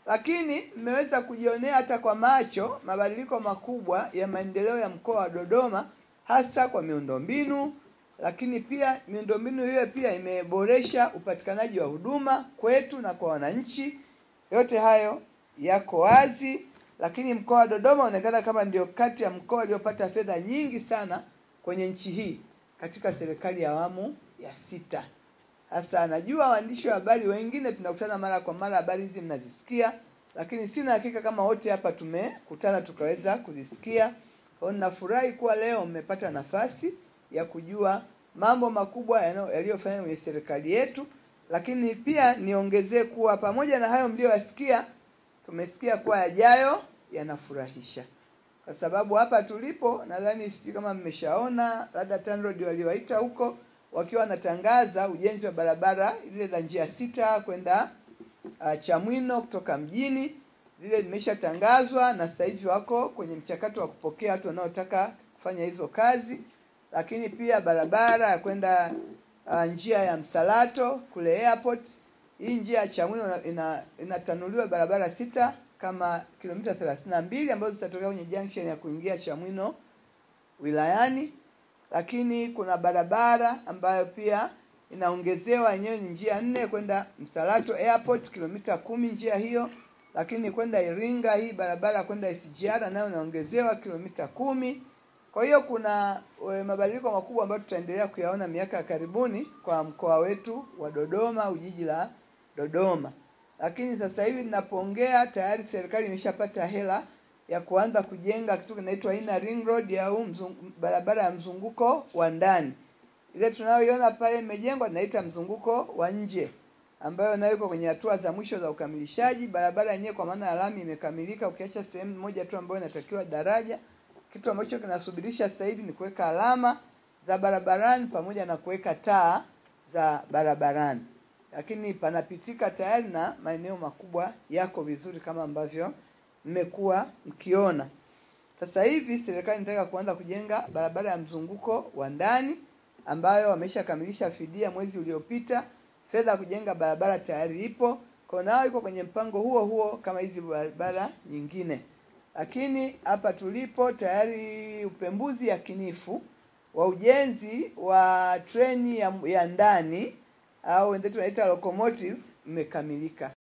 Lakini mmeweza kujionea hata kwa macho mabadiliko makubwa ya maendeleo ya mkoa wa Dodoma, hasa kwa miundombinu. Lakini pia miundombinu hiyo pia imeboresha upatikanaji wa huduma kwetu na kwa wananchi. Yote hayo yako wazi. Lakini mkoa wa Dodoma unaonekana kama ndio kati ya mkoa uliopata fedha nyingi sana kwenye nchi hii katika serikali ya awamu ya 6. Hasa najua waandishi wa habari wengine tunakutana mara kwa mara, habari hizi mnazisikia, lakini sina hakika kama wote hapa tumekutana tukaweza kuzisikia. Kwa hiyo nafurahi kuwa leo mmepata nafasi ya kujua mambo makubwa yaliyofanywa kwenye serikali yetu. Lakini pia niongezee kuwa pamoja na hayo mlioyasikia, tumesikia kuwa yajayo yanafurahisha. Kwa sababu hapa tulipo, nadhani sijui kama mmeshaona, labda TANROADS waliwaita huko wakiwa wanatangaza ujenzi wa barabara ile za njia 6 kwenda Chamwino kutoka mjini. Zile zimeshatangazwa na sasa hivi wako kwenye mchakato wa kupokea watu wanaotaka kufanya hizo kazi. Lakini pia barabara ya kwenda njia ya Msalato kule airport, hii njia ya Chamwino inatanuliwa barabara 6 kama kilomita 32 ambazo zitatokea kwenye junction ya kuingia Chamwino wilayani. Lakini kuna barabara ambayo pia inaongezewa, yenyewe ni njia 4 kwenda Msalato airport kilomita 10 njia hiyo. Lakini kwenda Iringa, hii barabara kwenda SGR nayo inaongezewa kilomita 10. Kwa hiyo kuna mabadiliko makubwa ambayo tutaendelea kuyaona miaka ya karibuni kwa mkoa wetu wa Dodoma, jiji la Dodoma. Lakini sasa hivi ninapoongea tayari serikali imeshapata hela ya kuanza kujenga kitu kinaitwa Inner Ring Road au barabara ya mzunguko wa ndani. Ile tunayoiona pale imejengwa inaitwa mzunguko wa nje, ambayo nayo iko kwenye hatua za mwisho za ukamilishaji. Barabara yenyewe kwa maana ya lami imekamilika, ukiacha sehemu moja tu ambayo inatakiwa daraja. Kitu ambacho kinasubirisha sasa hivi ni kuweka alama za barabarani pamoja na kuweka taa za barabarani. Lakini panapitika tayari na maeneo makubwa yako vizuri kama ambavyo mmekuwa mkiona. Sasa hivi serikali inataka kuanza kujenga barabara ya mzunguko wa ndani ambayo wameshakamilisha fidia mwezi uliopita. Fedha kujenga barabara tayari ipo. Kwa nao iko kwenye mpango huo kama hizi barabara nyingine. Lakini hapa tulipo tayari upembuzi yakinifu wa ujenzi wa treni ya ndani au wenzetu wanaita locomotive umekamilika.